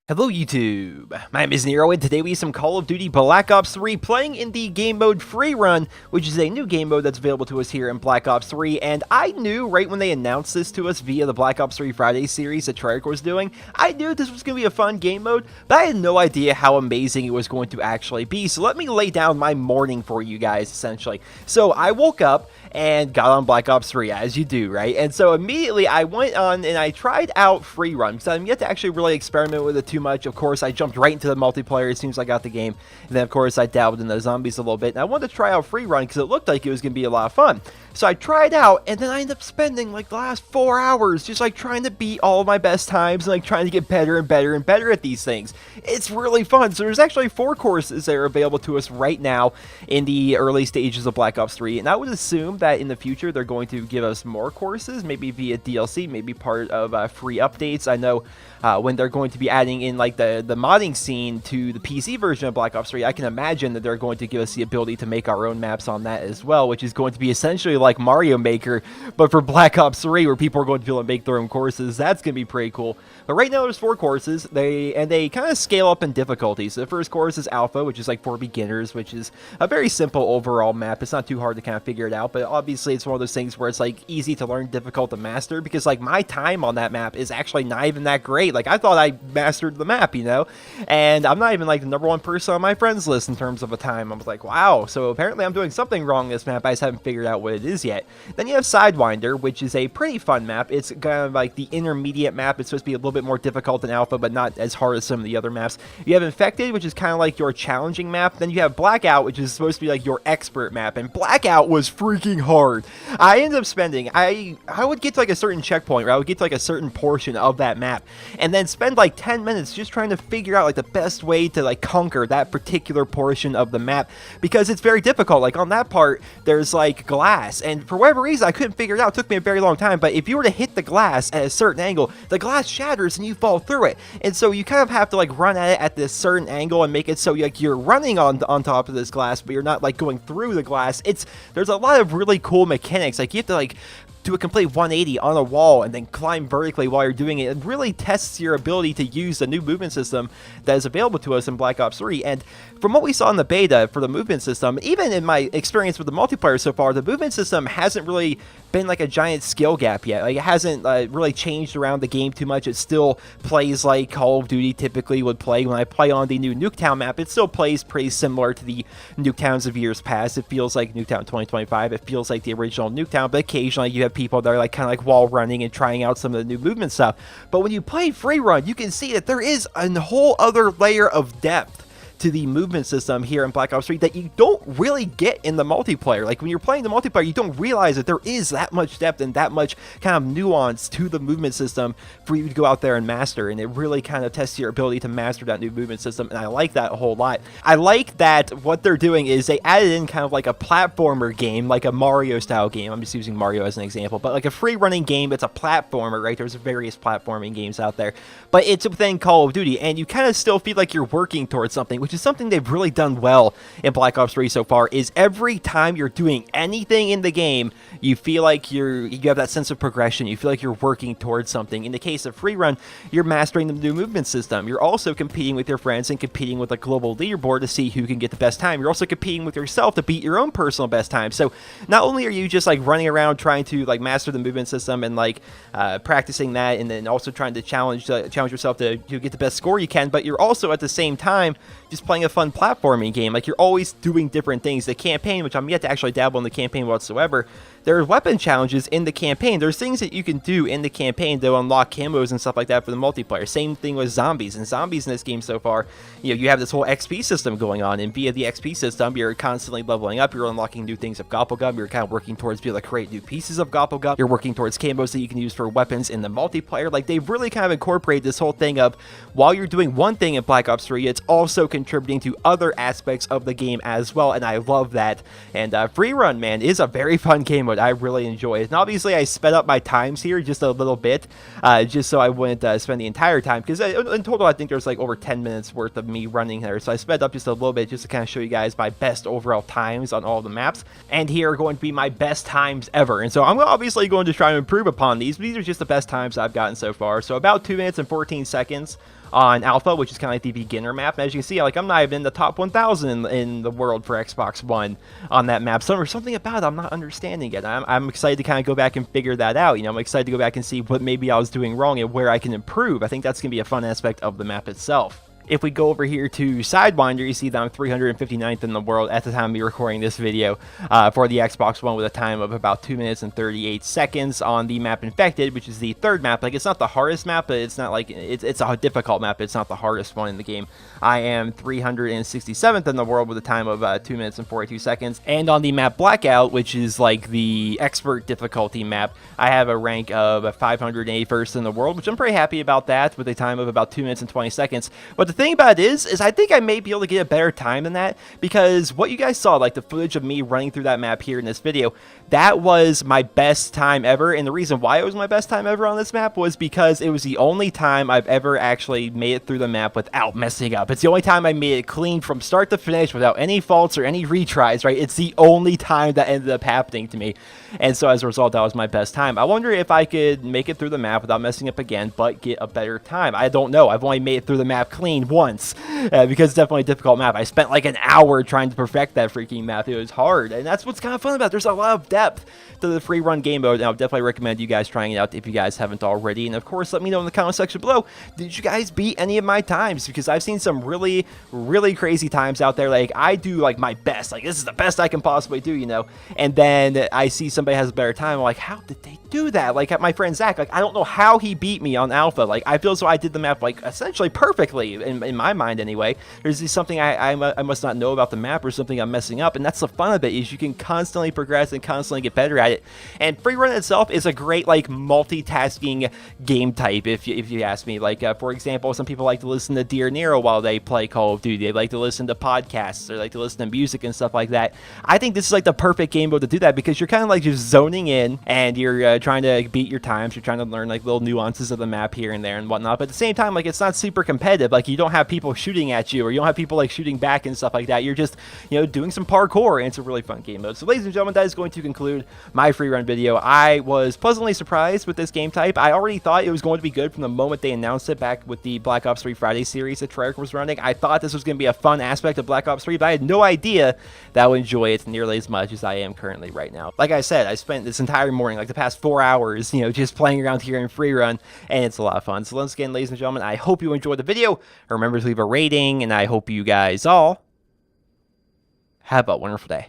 Hello YouTube, my name is Nero, and today we have some Call of Duty Black Ops 3 playing in the game mode Free Run, which is a new game mode that's available to us here in Black Ops 3, and I knew right when they announced this to us via the Black Ops 3 Friday series that Treyarch was doing, I knew this was going to be a fun game mode, but I had no idea how amazing it was going to actually be, so let me lay down my morning for you guys, essentially. So I woke up and got on Black Ops 3, as you do, right? And so immediately I went on and I tried out Free Run, because I'm yet to actually really experiment with it too much. Of course, I jumped right into the multiplayer as soon as I got the game, and then of course I dabbled in the zombies a little bit, and I wanted to try out Free Run because it looked like it was going to be a lot of fun. So I tried out, and then I ended up spending like the last 4 hours just like trying to beat all of my best times and like trying to get better and better and better at these things. It's really fun. So there's actually 4 courses that are available to us right now in the early stages of Black Ops 3, and I would assume that in the future they're going to give us more courses, maybe via DLC, maybe part of free updates. I know when they're going to be adding in like the modding scene to the PC version of Black Ops 3, I can imagine that they're going to give us the ability to make our own maps on that as well, which is going to be essentially like Mario Maker, but for Black Ops 3, where people are going to be able to make their own courses. That's going to be pretty cool. But right now there's 4 courses, they kind of scale up in difficulty. So the first course is Alpha, which is like for beginners, which is a very simple overall map. It's not too hard to kind of figure it out, but obviously it's one of those things where it's like easy to learn, difficult to master, because like my time on that map is actually not even that great. Like I thought I mastered the map, you know, and I'm not even like the #1 person on my friends list in terms of a time. I was like, wow, so apparently I'm doing something wrong in this map. I just haven't figured out what it is yet. Then you have Sidewinder, which is a pretty fun map. It's kind of like the intermediate map. It's supposed to be a little bit more difficult than Alpha, but not as hard as some of the other maps. You have Infected, which is kind of like your challenging map. Then you have Blackout, which is supposed to be like your expert map, and Blackout was freaking hard. I ended up spending, I would get to like a certain checkpoint, or I would get to like a certain portion of that map, and then spend like 10 minutes just trying to figure out like the best way to like conquer that particular portion of the map, because it's very difficult. Like on that part, there's like glass, and for whatever reason, I couldn't figure it out. It took me a very long time, but if you were to hit the glass at a certain angle, the glass shatters and you fall through it, and so you kind of have to like run at it at this certain angle and make it so like you're running on top of this glass, but you're not like going through the glass. There's a lot of really cool mechanics. Like you have to like do a complete 180 on a wall and then climb vertically while you're doing it. It really tests your ability to use the new movement system that is available to us in Black Ops 3. And from what we saw in the beta for the movement system, even in my experience with the multiplayer so far, the movement system hasn't really been like a giant skill gap yet. Like it hasn't really changed around the game too much. It still plays like Call of Duty typically would play. When I play on the new Nuketown map, it still plays pretty similar to the Nuketowns of years past. It feels like Nuketown 2025. It feels like the original Nuketown, but occasionally you have people that are like kind of like wall running and trying out some of the new movement stuff. But when you play Free Run, you can see that there is a whole other layer of depth to the movement system here in Black Ops 3 that you don't really get in the multiplayer. Like when you're playing the multiplayer, you don't realize that there is that much depth and that much kind of nuance to the movement system for you to go out there and master, and it really kind of tests your ability to master that new movement system, and I like that a whole lot. I like that what they're doing is they added in kind of like a platformer game, like a Mario style game. I'm just using Mario as an example, but like a free running game. It's a platformer, right? There's various platforming games out there, but it's within Call of Duty, and you kind of still feel like you're working towards something, which is something they've really done well in Black Ops 3 so far. Is every time you're doing anything in the game, you feel like you have that sense of progression. You feel like you're working towards something. In the case of Free Run, you're mastering the new movement system. You're also competing with your friends and competing with a global leaderboard to see who can get the best time. You're also competing with yourself to beat your own personal best time. So not only are you just like running around trying to like master the movement system and like practicing that, and then also trying to challenge yourself to get the best score you can, but you're also at the same time just playing a fun platforming game. Like you're always doing different things. The campaign, which I'm yet to actually dabble in the campaign whatsoever, there are weapon challenges in the campaign. There's things that you can do in the campaign to unlock camos and stuff like that for the multiplayer. Same thing with zombies. And zombies in this game so far, you have this whole XP system going on, and via the XP system, you're constantly leveling up. You're unlocking new things of Gobblegum. You're kind of working towards being able to create new pieces of Gobblegum. You're working towards camos that you can use for weapons in the multiplayer. Like they've really kind of incorporated this whole thing of while you're doing one thing in Black Ops 3, it's also contributing to other aspects of the game as well, and I love that. And Free Run, man, is a very fun game mode. I really enjoy it. And obviously, I sped up my times here just a little bit, just so I wouldn't spend the entire time, because in total, I think there's like over 10 minutes worth of me running there. So I sped up just a little bit just to kind of show you guys my best overall times on all the maps. And here are going to be my best times ever. And so I'm obviously going to try to improve upon these. These are just the best times I've gotten so far. So about 2 minutes and 14 seconds on Alpha, which is kind of like the beginner map. And as you can see, like, I'm not even in the top 1,000 in the world for Xbox One on that map. So there's something about it I'm not understanding yet. I'm excited to kind of go back and figure that out. You know, I'm excited to go back and see what maybe I was doing wrong and where I can improve. I think that's going to be a fun aspect of the map itself. If we go over here to Sidewinder, you see that I'm 359th in the world at the time of me recording this video for the Xbox One, with a time of about 2 minutes and 38 seconds on the map Infected, which is the third map. Like, it's not the hardest map, but it's not like it's a difficult map. It's not the hardest one in the game. I am 367th in the world with a time of 2 minutes and 42 seconds. And on the map Blackout, which is like the expert difficulty map, I have a rank of 581st in the world, which I'm pretty happy about that, with a time of about 2 minutes and 20 seconds. But the thing about it is I think I may be able to get a better time than that, because what you guys saw, like the footage of me running through that map here in this video, that was my best time ever. And the reason why it was my best time ever on this map was because it was the only time I've ever actually made it through the map without messing up. It's the only time I made it clean from start to finish without any faults or any retries, right? It's the only time that ended up happening to me. And so as a result, that was my best time. I wonder if I could make it through the map without messing up again, but get a better time. I don't know. I've only made it through the map clean once, because it's definitely a difficult map. I spent like an hour trying to perfect that freaking map. It was hard, and that's what's kind of fun about it. There's a lot of depth to the free run game mode, and I would definitely recommend you guys trying it out if you guys haven't already. And of course, let me know in the comment section below, did you guys beat any of my times? Because I've seen some really crazy times out there. Like, I do like my best, like this is the best I can possibly do, you know, and then I see somebody has a better time. I'm like, how did they do that? Like, my friend Zach, like, I don't know how he beat me on Alpha. Like, I feel as though I did the map like essentially perfectly in my mind anyway. There's just something I must not know about the map, or something I'm messing up, and that's the fun of it, is you can constantly progress and constantly get better at it. And free run itself is a great like multitasking game type, if you ask me. Like, for example, some people like to listen to Dear Nero while they play Call of Duty. They like to listen to podcasts, or like to listen to music and stuff like that. I think this is like the perfect game mode to do that, because you're kind of like just zoning in, and you're trying to beat your times. You're trying to learn like little nuances of the map here and there and whatnot, but at the same time, like, it's not super competitive. Like, you don't have people shooting at you, or you don't have people like shooting back and stuff like that. You're just, you know, doing some parkour, and it's a really fun game mode. So ladies and gentlemen, that is going to conclude my free run video. I was pleasantly surprised with this game type. I already thought it was going to be good from the moment they announced it back with the Black Ops 3 Friday series that Treyarch was running. I thought this was going to be a fun aspect of Black Ops 3, but I had no idea that I would enjoy it nearly as much as I am currently right now. Like I said, I spent this entire morning, like the past 4 hours, you know, just playing around here in free run, and it's a lot of fun. So once again, ladies and gentlemen, I hope you enjoyed the video. Remember to leave a rating, and I hope you guys all have a wonderful day.